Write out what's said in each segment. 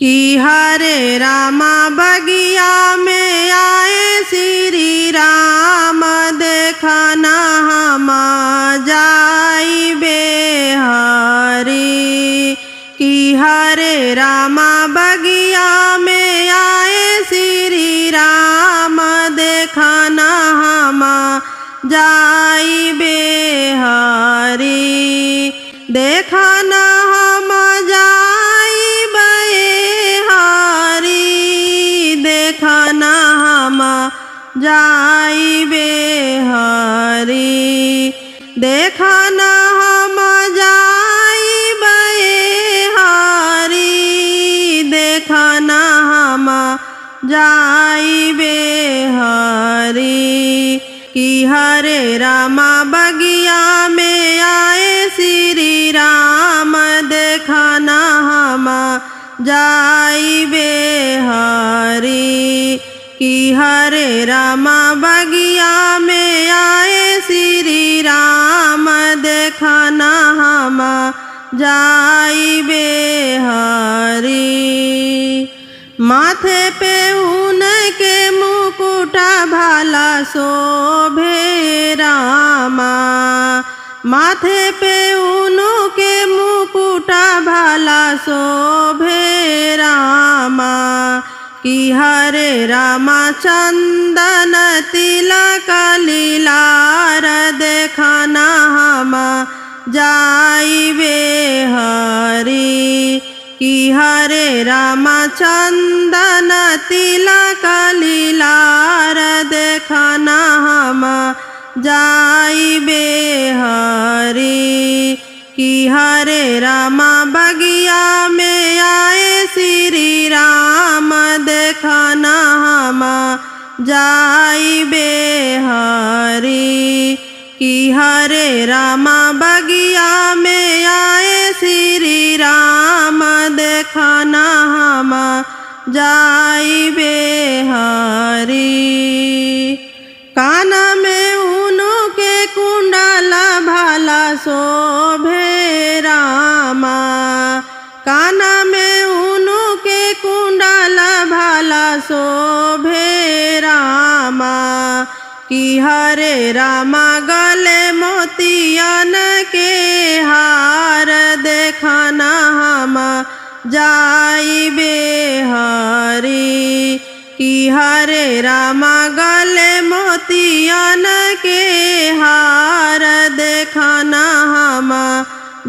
कि हरे रामा बगिया में आए श्री राम देखना हम जाइबे हरि। कि हरे रामा बगिया में आए श्री राम देखना हम जाइबे हरि। देखना हम जाइबे हरि। देखना हम जाइबे हरि। देखना हम जाइबे हरि। देखना हम जाइबे हरि। कि हरे रामा बगिया में आए श्री राम देखना हम जाइबे हरि। कि हरे रामा बगिया में आए श्री राम देखना हम जाइबे हरि। माथे पे उनके मुकुटा भाला शोभे रामा। माथे पे उनके मुकुटा भाला शोभे रामा। कि हरे रामा चंदन तिलक लीलार देखना हम जाइबे हरि। कि हरे रामा चंदन तिलक लीलार देखना हम जाइबे हरि। कि हरे रामा बगिया में आए श्री राम देखना हम जाइबे हरि। कि हरे रामा बगिया में आए श्री राम देखना हम जाइबे हरि। कान में उनके कुंडल भाला शोभे रामा। कान में उनके कुंडल भाला शोभे रामा। कि हरे रामा गले मोतियन के हार देखना हम जाइबे हरि। कि हरे रामा गले मोतियन के हार देखना हम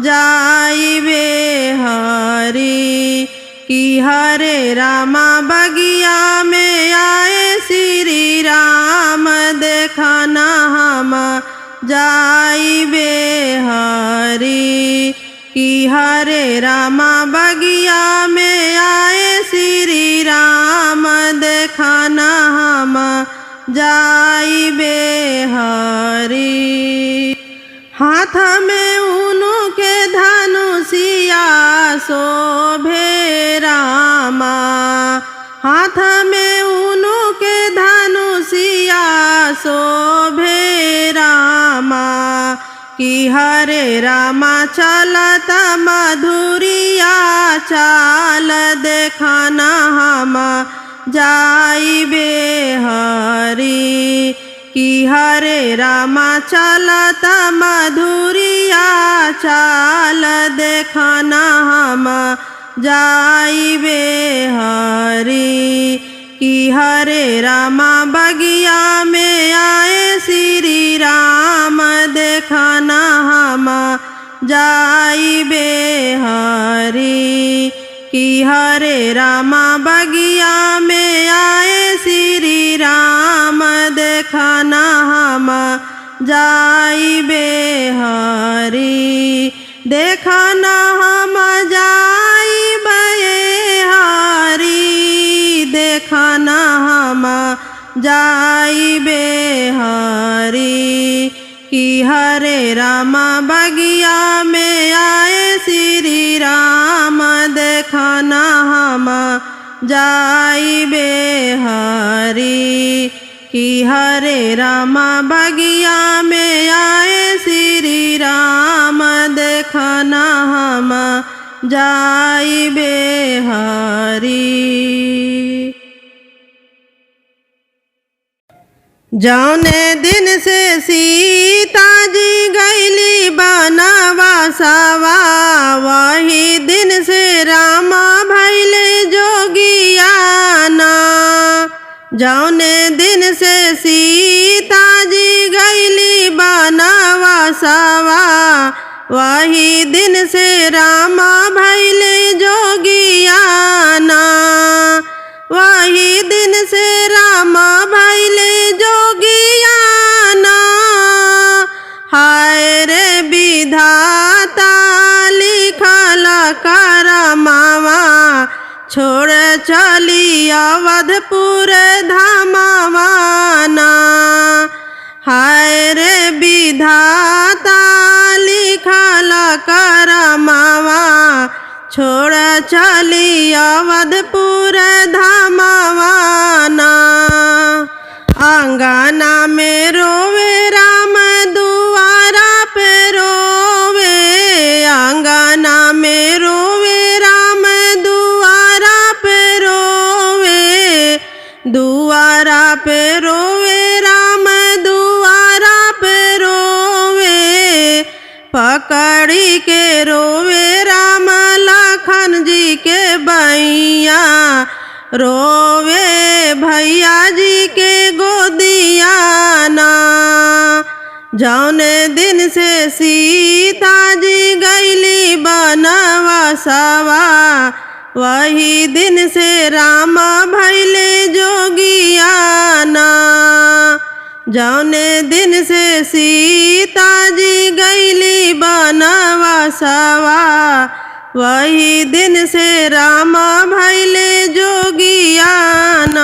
जाइबे हरि। कि हरे रामा बगिया में आए श्री राम देखना हम जाइबे हरि। कि हरे रामा बगिया में आए श्री राम देखना हम जाइबे हरि। हाथ में उनके धनुषिया शोभे रामा। हाथ में उनके धनुषिया शोभे रामा। कि हरे रामा चलत मधुरिया चाल देखना हम जाइबे हरि। कि हरे रामा चलत मधुरिया चाल देखना हम जाइबे हरि। कि हरे रामा बगिया में आए श्री राम देखना हम जाइबे हरि। कि हरे रामा बगिया में आए श्री राम देखना हम जाइबे हरि। देखना हम जाइबे हरि। देखना हम जाइबे हरि। कि हरे रामा बगिया में आए श्री राम देखना हम जाइबे हरि। कि हरे रामा बगिया में आए श्री राम देखना हम जाइबे हरि। जौने दिन से सीता जी गईली बनवासवा वही दिन से राम भइले जोगियाना। जौने दिन से सीता जी गईली बनवासवा वही दिन से राम भइले जोगियाना। वही दिन से राम भइले जोगियाना। हाय रे विधाता लिखल करमावा छोड़ चली अवधपुर धामवाना। हाय रे विधाता लिखल करमावा छोड़ चली अवधपुर धामवाना। आंगना में रोवे राम दुआरा पे रोवे। आंगना में रोवे राम दुआरा पे रोवे। दुआरा पे रोवे राम दुआरा पे रोवे। पकड़ी के रोवे राम लखन जी के बैया। रोवे भैया जी के गोदियाना। जौने दिन से सीता जी गईली बनवासवा वही दिन से राम भइले जोगियाना। जौने दिन से सीता जी गईली बनवासवा वही दिन से राम भइले जोगियाना।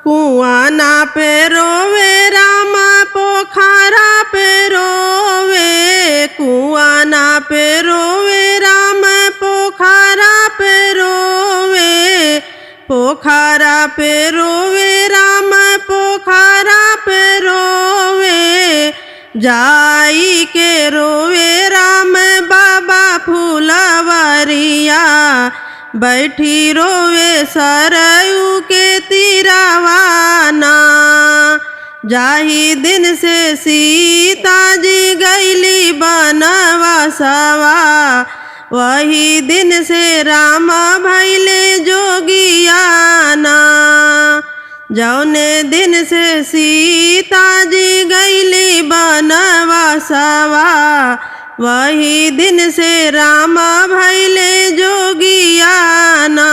कुआना पे रोवे राम पोखरा पे रोवे। कुआना पे रोवे राम पोखरा पे रोवे। पोखरा पे रोवे राम पोखरा पे रोवे। जाई के रोवे राम बाबा फूलवरिया। बैठी रोवे सरयू के तीरावाना। जाही दिन से सीता जी गईली बनवासवा वही दिन से राम भइले जोगियाना। जौने दिन से सीता जी गईली बनवासवा वही दिन से राम भइले जोगियाना।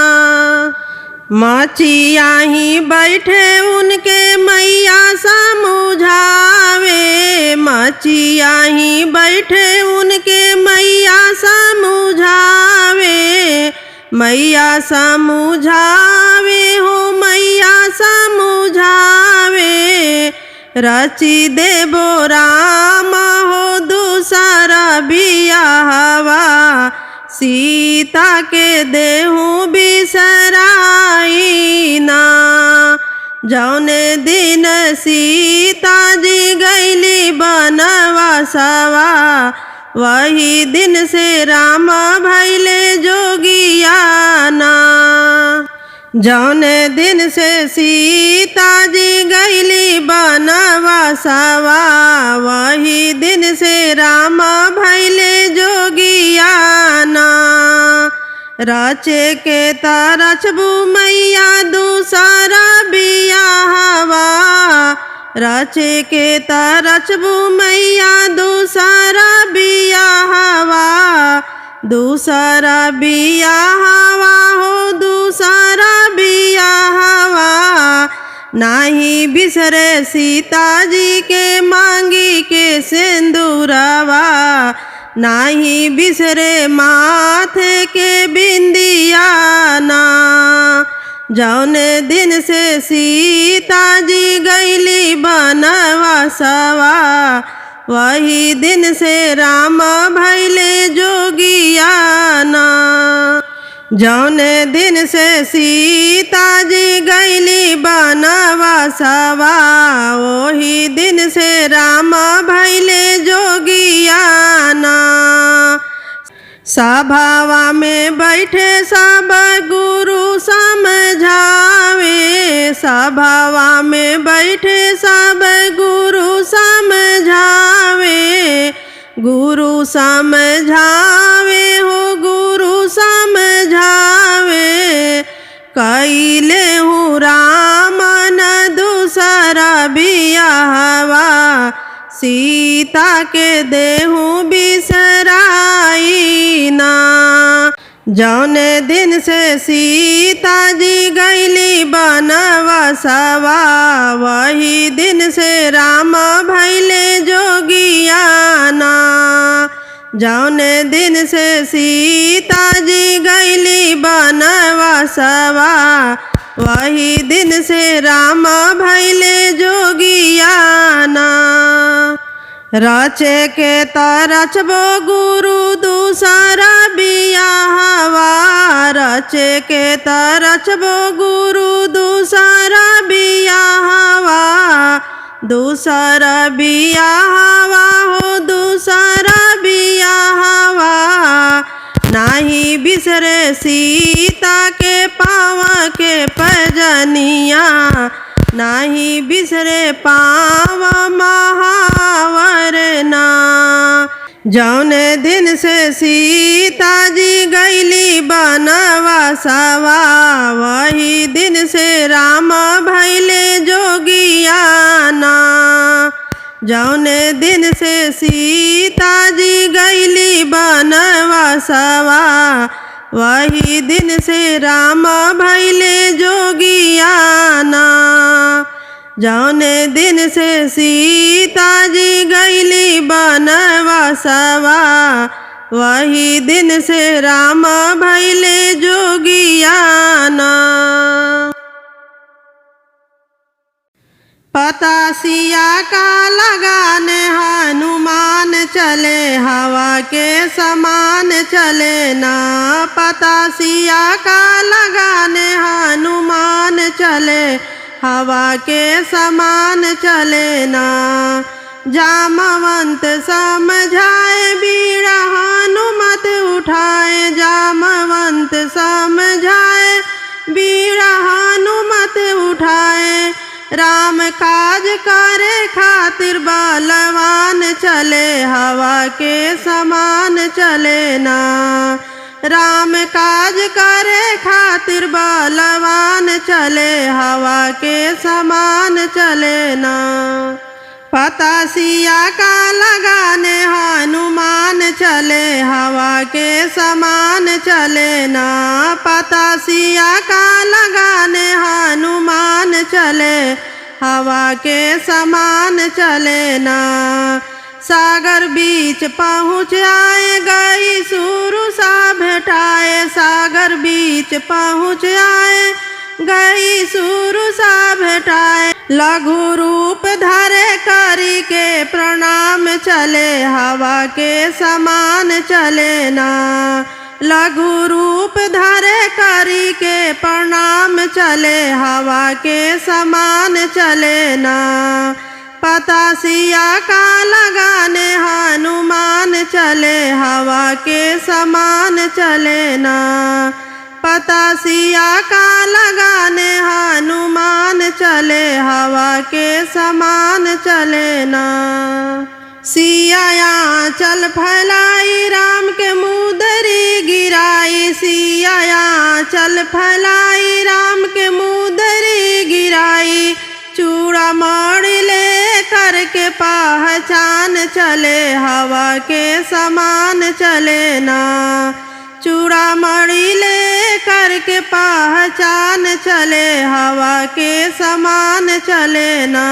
माचिया ही बैठे उनके मैया समझावे। माचिया ही बैठे उनके मैया समझावे। मैया समझावे हो मैया समझावे। रची देबो राम हो दूसरा बियाहवा। सीता के देहु बिसराई ना। जौने दिन सीता जी गईली बनवासवा वही दिन से राम भइले जोगियाना। जौने दिन से सीता जी गईली बनवासवा वही दिन से राम भइले जोगियाना। रचे के तरछबू मैया दूसरा बियाहवा। रचे के तरछबू मैया दूसरा बियाहवा। दूसरा बियाहवा हो दूसरा बियाहवा। नाही बिसरे सीता जी के मांगी के सिंदूरवा। नाही बिसरे माथे के बिंदियाना। जौने दिन से सीता जी गईली बनवासवा वही दिन से राम भइले जोगियाना। जौने दिन से सीता जी गईली बनवासवा वही दिन से राम भइले जोगियाना। सभावा में बैठे सब गुरु समझावे। सभावा में बैठे सब समझावे हो गुरु समझावे, कैले हूँ राम न दूसरा बियाहवा, सीता के देहूँ बिसराई ना। जौने दिन से सीता जी गईली बनवासवा, वही दिन से राम भैले जोगियाना। जौने दिन से सीता जी गईली बनवासवा, वही दिन से राम भैले जोगियाना। रचे के तरचबो गुरु दूसरा बियाहवा, रचे के तरचबो गुरु दूसरा बियाहवा, दूसरा बियाहवा हो दूसरा बियाहवा। नाही बिसरे सीता के पाँव के पजनिया, नाही बिसरे पाँव महावर ना। जौने दिन से सीता जी गईली बनवासवा, वही दिन से राम भैले जोगियाना। जौने दिन से सीता जी गईली बनवासवा, वही दिन से राम भैले जोगियाना। जौने दिन से सीता जी गईली बनवासवा, वही दिन से राम भैले जोगियाना। पता सिया का लगाने हनुमान चले, हवा के समान चले ना। पता सिया का लगाने हनुमान चले, हवा के समान चले ना। जामवंत समझाए बीड़ा हनुमत उठाए, जामवंत समझाए बीड़ा हनुमत उठाए। राम काज करे खातिर बलवान चले, हवा के समान चले ना। राम काज करे खातिर बलवान चले, हवा के समान चले ना। पता सिया का लगाने हनुमान चले, हवा के समान चले ना। पता सिया का लगाने हनुमान चले, हवा के समान चले ना। सागर बीच पहुँच आए गई सुरु सा भेटाए, सागर बीच पहुँच आए गई सुरु सा भेटाए। लघु रूप धरे करी के प्रणाम चले, हवा के समान चले ना। लघु रूप धरे करी के प्रणाम चले, हवा के समान चले ना। पता सिया का लगाने हनुमान चले, हवा के समान चले ना। पता सिया का लगाने हनुमान चले, हवा के समान चले ना। सिया चल फैलाई राम के मुदरी गिराई, सिया चल फैलाई राम के मुदरी गिराई। चूड़ा मणि ले करके पहचान चले, हवा के समान चले ना। चूड़ा मणि ले करके पहचान चले, हवा के समान चले ना।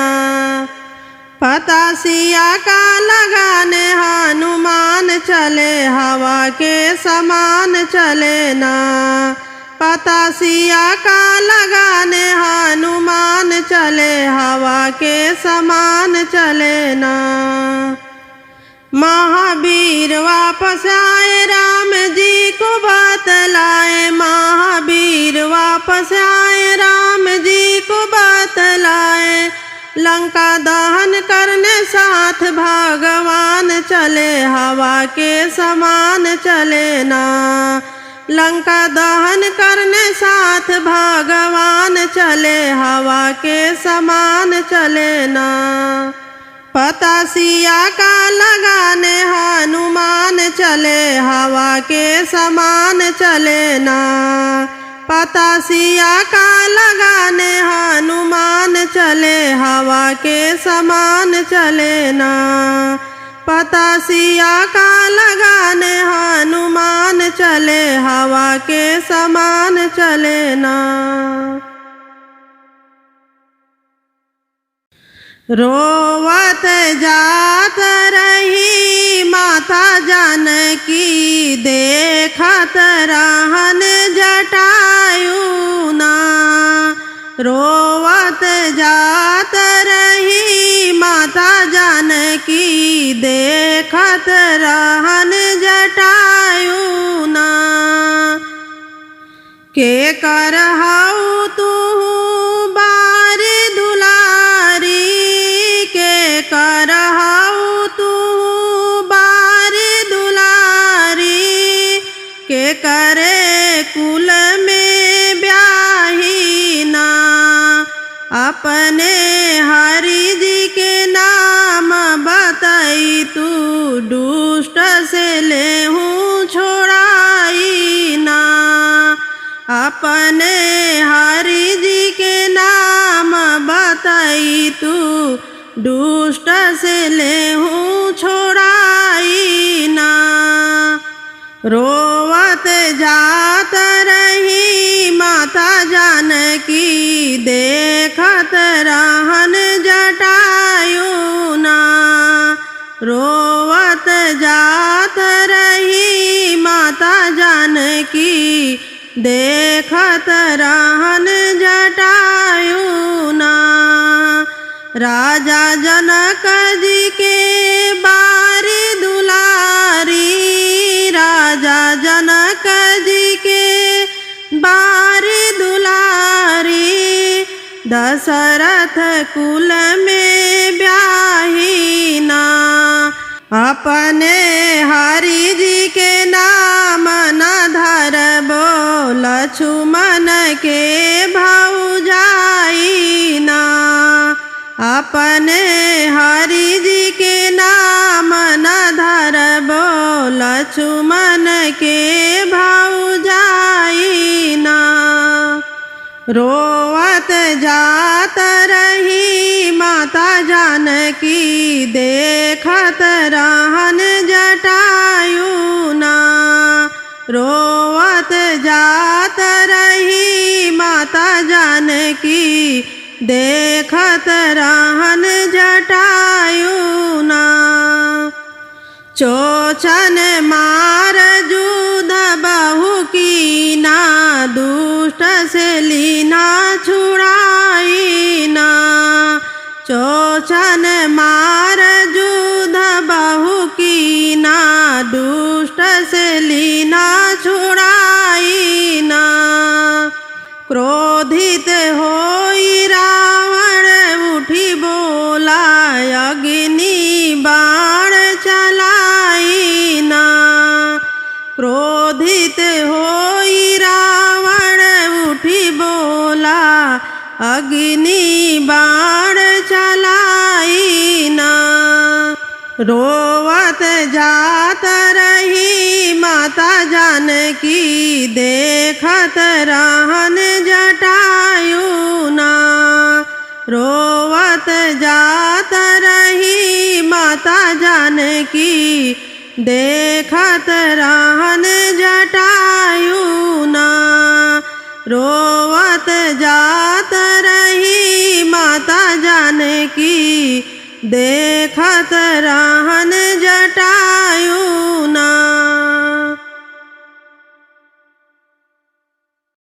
पता सिया का लगाने हनुमान चले, हवा के समान चले ना। पता सिया का लगाने हनुमान चले, हवा के समान चले ना। महावीर वापस आए राम जी को बतलाए, महावीर वापस आए राम जी को बतलाए। लंका दहन करने साथ भगवान चले, हवा के समान चले ना। लंका दहन करने साथ भगवान चले, हवा के समान चले ना। पता सिया का लगाने हनुमान चले हवा के समान चले ना। पता सिया का लगाने हनुमान चले हवा के समान चले ना। पता सिया का लगाने हनुमान चले हवा के समान चले ना। रोवत जात रही माता जानकी देखत रहन जटायु ना। रोवत जात रही माता जानकी देखत रहन जटायु ना। के कर हऊ तू बारी दुलारी के कर हऊ तू बारी दुलारी के करे कुल में ब्याही ना। अपने हरि जी के नाम बताई तू दुष्ट से लेहूँ छोड़ाई ना। अपने हरि जी के नाम बताई तू दुष्ट से लेहूँ छोड़ाई ना। रोवत जात रही माता जानकी देखत रहन जटायु ना। रोवत जात रही माता जानकी देखत रहन जटायु ना। राजा जनक जी के बारी दुलारी राजा जनक जी के बारी दुलारी दशरथ कुल में ब्याही ना। अपने हरि जी के नाम न धरबो लक्ष्मण के भौजाई ना। अपने हरि जी के नाम न धरबो लक्ष्मण के भौजाई ना। रोवत जात रही माता जानकी देखत रहन जटायु ना। रोवत जात रही माता जानकी देखत रहन जटायु ना। चोचन मार जुध बहु की ना दुष्ट से लीना छुड़ाई ना। चोचन मार जुध बहु की ना दुष्ट से लीना छुड़ाई ना। क्रोधित होई रावण उठी बोला अग्नि बाण चलाई ना। क्रोधित होई रावण उठी बोला अग्नि बाण चलाई ना। रोवत जात रही माता जानकी देखत रहन जटायु ना। रोवत जात रही माता जानकी देखत रहन जटायु ना। रोवत जात रही माता जानकी देखत रहन जटायु